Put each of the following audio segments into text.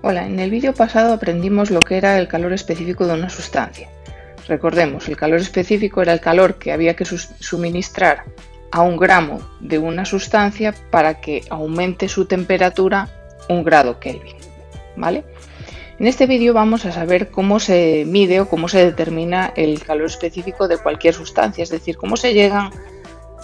Hola, en el vídeo pasado aprendimos lo que era el calor específico de una sustancia. Recordemos, el calor específico era el calor que había que suministrar a 1 gramo de una sustancia para que aumente su temperatura 1 grado Kelvin, ¿vale? En este vídeo vamos a saber cómo se mide o cómo se determina el calor específico de cualquier sustancia, es decir, cómo se llegan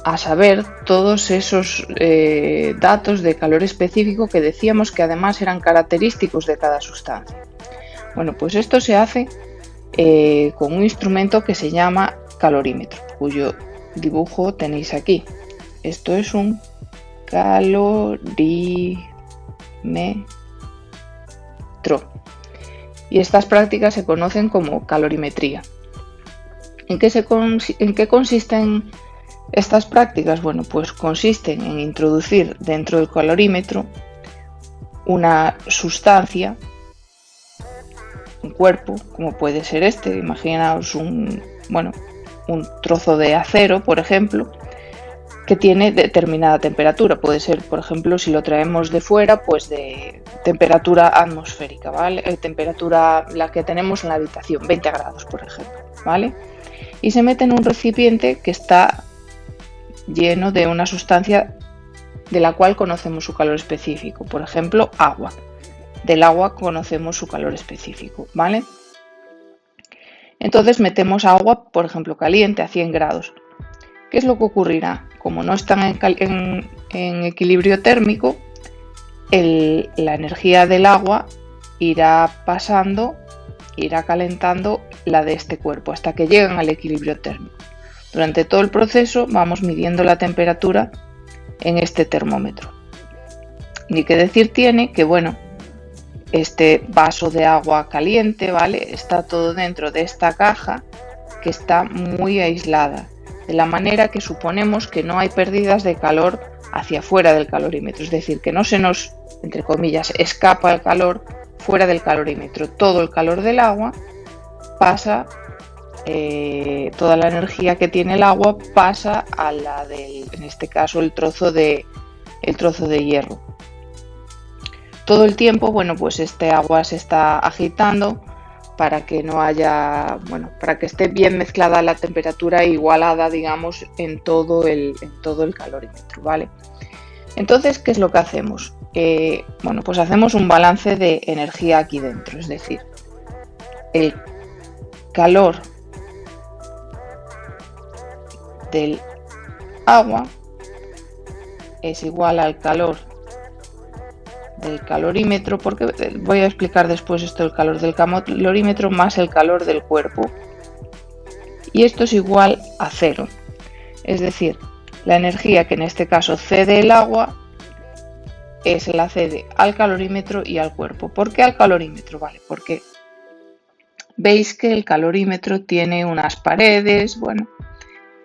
a saber todos esos datos de calor específico que decíamos que además eran característicos de cada sustancia. Bueno, pues esto se hace con un instrumento que se llama calorímetro, cuyo dibujo tenéis aquí. Esto es un calorímetro. Y estas prácticas se conocen como calorimetría. ¿En qué consisten estas prácticas? Bueno, pues consisten en introducir dentro del calorímetro una sustancia, un cuerpo, como puede ser este. Imaginaos un trozo de acero, por ejemplo, que tiene determinada temperatura. Puede ser, por ejemplo, si lo traemos de fuera, pues de temperatura atmosférica, ¿vale? Temperatura la que tenemos en la habitación, 20 grados, por ejemplo, ¿vale? Y se mete en un recipiente que está lleno de una sustancia de la cual conocemos su calor específico, por ejemplo, agua. Del agua conocemos su calor específico, ¿vale? Entonces metemos agua, por ejemplo, caliente a 100 grados. ¿Qué es lo que ocurrirá? Como no están en equilibrio térmico, la energía del agua irá calentando la de este cuerpo hasta que llegan al equilibrio térmico. Durante todo el proceso vamos midiendo la temperatura en este termómetro. Ni que decir tiene que, bueno, este vaso de agua caliente, ¿vale? Está todo dentro de esta caja que está muy aislada, de la manera que suponemos que no hay pérdidas de calor hacia fuera del calorímetro, es decir, que no se nos, entre comillas, escapa el calor fuera del calorímetro. Todo el calor del agua pasa, toda la energía que tiene el agua pasa a la del, en este caso, el trozo de hierro. Todo el tiempo, bueno, pues este agua se está agitando para que no haya, para que esté bien mezclada la temperatura e igualada, digamos, en todo el calorímetro, ¿vale? Entonces, ¿qué es lo que hacemos? Pues hacemos un balance de energía aquí dentro, es decir, el calor del agua es igual al calor del calorímetro, porque voy a explicar después esto del calor del calorímetro más el calor del cuerpo, y esto es igual a 0, es decir, la energía que en este caso cede el agua la cede al calorímetro y al cuerpo. ¿Por qué al calorímetro? Vale, porque veis que el calorímetro tiene unas paredes,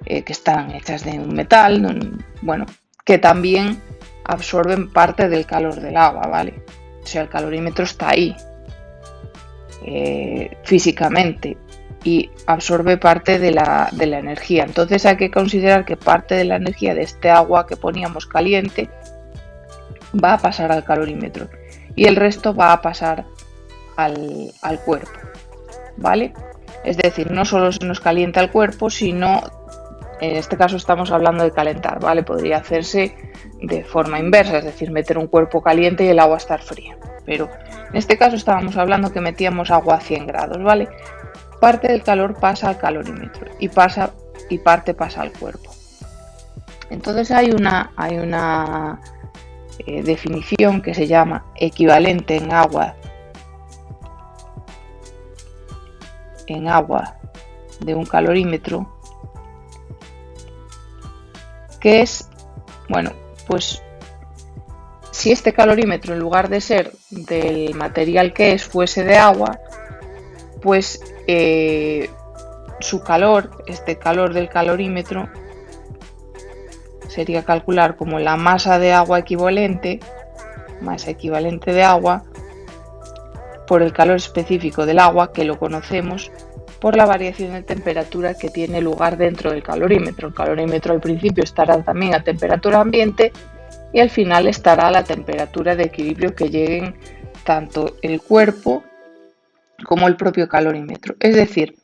que están hechas de un metal, que también absorben parte del calor del agua, ¿vale? O sea, el calorímetro está ahí físicamente y absorbe parte de la energía. Entonces hay que considerar que parte de la energía de este agua que poníamos caliente va a pasar al calorímetro y el resto va a pasar al cuerpo, ¿vale? Es decir, no solo se nos calienta el cuerpo, sino, en este caso estamos hablando de calentar, ¿vale? Podría hacerse de forma inversa, es decir, meter un cuerpo caliente y el agua estar fría. Pero en este caso estábamos hablando que metíamos agua a 100 grados, ¿vale? Parte del calor pasa al calorímetro y parte pasa al cuerpo. Entonces hay una definición que se llama equivalente en agua de un calorímetro, que es, pues si este calorímetro, en lugar de ser del material que fuese de agua, pues su calor, este calor del calorímetro, sería calcular como la masa de agua equivalente de agua por el calor específico del agua, que lo conocemos por la variación de temperatura que tiene lugar dentro del calorímetro. El calorímetro al principio estará también a temperatura ambiente y al final estará a la temperatura de equilibrio que lleguen tanto el cuerpo como el propio calorímetro. Es decir,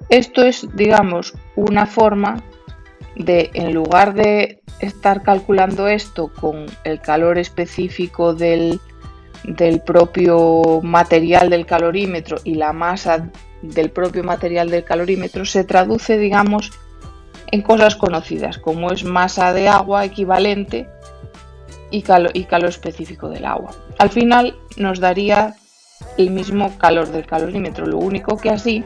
esto es, digamos, una forma de, en lugar de estar calculando esto con el calor específico del propio material del calorímetro y la masa del propio material del calorímetro, se traduce, digamos, en cosas conocidas, como es masa de agua equivalente y calor específico del agua. Al final nos daría el mismo calor del calorímetro, lo único que así,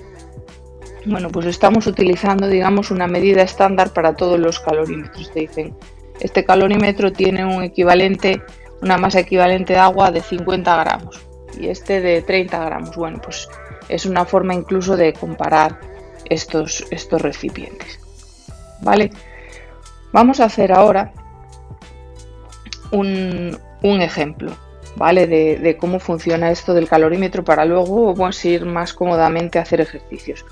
bueno, pues estamos utilizando, digamos, una medida estándar para todos los calorímetros. Te dicen, este calorímetro tiene una masa equivalente de agua de 50 gramos y este de 30 gramos. Bueno, pues es una forma incluso de comparar estos recipientes. ¿Vale? Vamos a hacer ahora un ejemplo, ¿vale? De cómo funciona esto del calorímetro para luego vamos a ir más cómodamente a hacer ejercicios.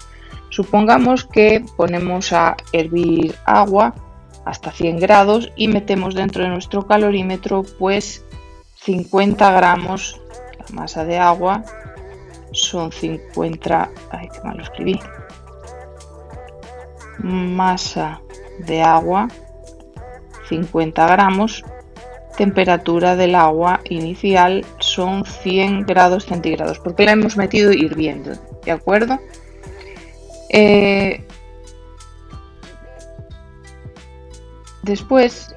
Supongamos que ponemos a hervir agua hasta 100 grados y metemos dentro de nuestro calorímetro pues 50 gramos, la masa de agua son 50, ay, qué mal lo escribí, masa de agua 50 gramos, temperatura del agua inicial son 100 grados centígrados, porque la hemos metido hirviendo, ¿de acuerdo? Después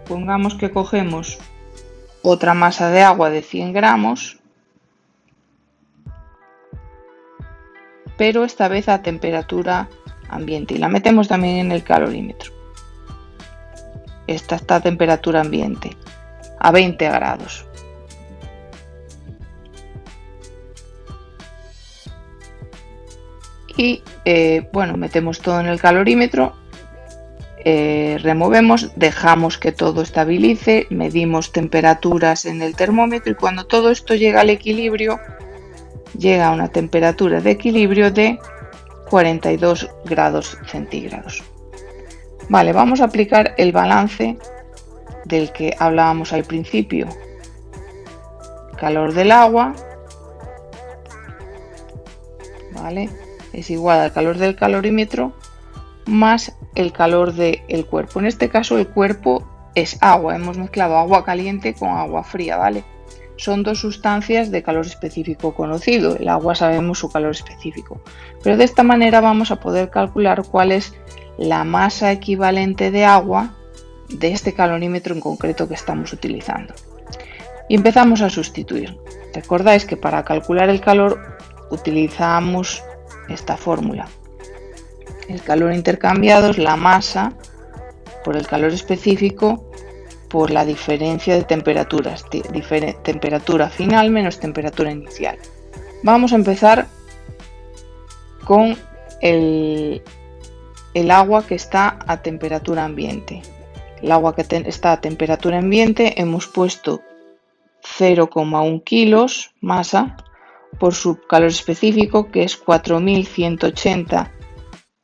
pongamos que cogemos otra masa de agua de 100 gramos, pero esta vez a temperatura ambiente y la metemos también en el calorímetro. Esta está a temperatura ambiente, a 20 grados. Y bueno, metemos todo en el calorímetro, removemos, dejamos que todo estabilice, medimos temperaturas en el termómetro y cuando todo esto llega al equilibrio, llega a una temperatura de equilibrio de 42 grados centígrados. Vale, vamos a aplicar el balance del que hablábamos al principio. Calor del agua, ¿vale?, es igual al calor del calorímetro más el calor del cuerpo. En este caso el cuerpo es agua, hemos mezclado agua caliente con agua fría, ¿vale? Son dos sustancias de calor específico conocido, el agua sabemos su calor específico, pero de esta manera vamos a poder calcular cuál es la masa equivalente de agua de este calorímetro en concreto que estamos utilizando. Y empezamos a sustituir. Recordáis que para calcular el calor utilizamos esta fórmula. El calor intercambiado es la masa por el calor específico por la diferencia de temperaturas, temperatura final menos temperatura inicial. Vamos a empezar con el agua que está a temperatura ambiente. El agua que está a temperatura ambiente hemos puesto 0,1 kilos masa por su calor específico, que es 4180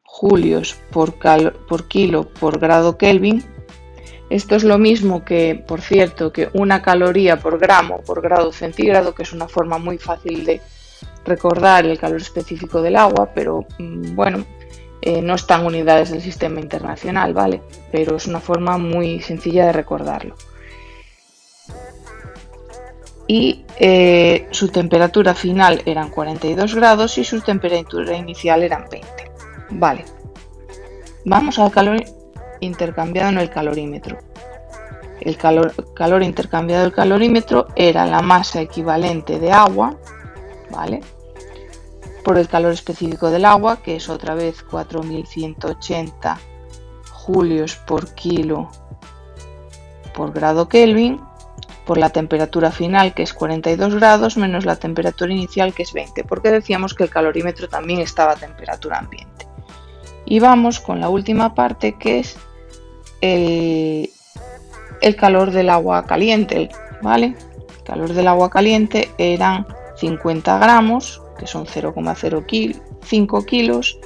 julios por kilo por grado Kelvin. Esto es lo mismo que, por cierto, que una caloría por gramo por grado centígrado, que es una forma muy fácil de recordar el calor específico del agua, pero bueno, no están unidades del sistema internacional, ¿vale? Pero es una forma muy sencilla de recordarlo. Y su temperatura final eran 42 grados y su temperatura inicial eran 20. Vale, vamos al calor intercambiado en el calorímetro. El calor intercambiado del calorímetro era la masa equivalente de agua, ¿vale?, por el calor específico del agua, que es otra vez 4180 julios por kilo por grado Kelvin, por la temperatura final, que es 42 grados, menos la temperatura inicial, que es 20, porque decíamos que el calorímetro también estaba a temperatura ambiente. Y vamos con la última parte, que es el calor del agua caliente, ¿vale? El calor del agua caliente eran 50 gramos, que son 0,05 kilos,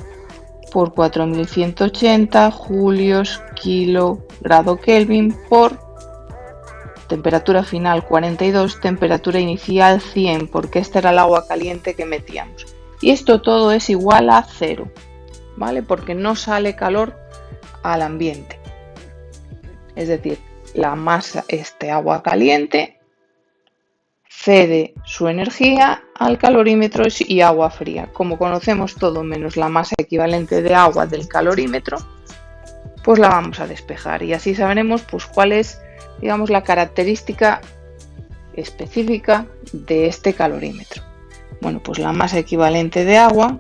por 4180 julios kilo grado Kelvin por temperatura final 42, temperatura inicial 100, porque esta era el agua caliente que metíamos. Y esto todo es igual a 0, ¿vale? Porque no sale calor al ambiente. Es decir, la masa, este agua caliente, cede su energía al calorímetro y agua fría. Como conocemos todo menos la masa equivalente de agua del calorímetro, pues la vamos a despejar y así sabremos pues cuál es, digamos, la característica específica de este calorímetro. Bueno, pues la masa equivalente de agua,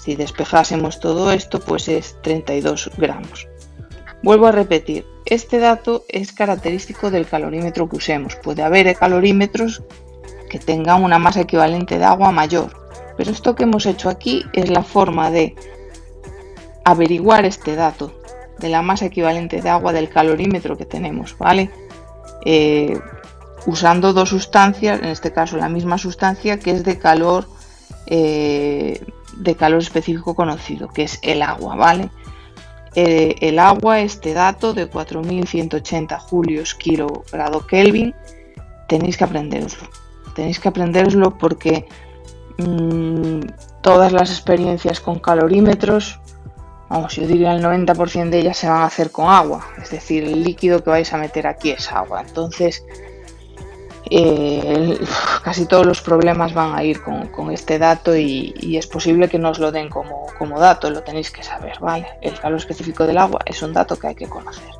si despejásemos todo esto, pues es 32 gramos. Vuelvo a repetir, este dato es característico del calorímetro que usemos. Puede haber calorímetros que tengan una masa equivalente de agua mayor, pero esto que hemos hecho aquí es la forma de averiguar este dato de la masa equivalente de agua del calorímetro que tenemos, ¿vale? Usando dos sustancias, en este caso la misma sustancia que es de calor específico conocido, que es el agua, ¿vale? El agua, este dato de 4180 julios kilo grado Kelvin, tenéis que aprenderoslo porque todas las experiencias con calorímetros, vamos, yo diría el 90% de ellas se van a hacer con agua, es decir, el líquido que vais a meter aquí es agua, entonces casi todos los problemas van a ir con este dato y es posible que no os lo den como dato, lo tenéis que saber, ¿vale? El calor específico del agua es un dato que hay que conocer.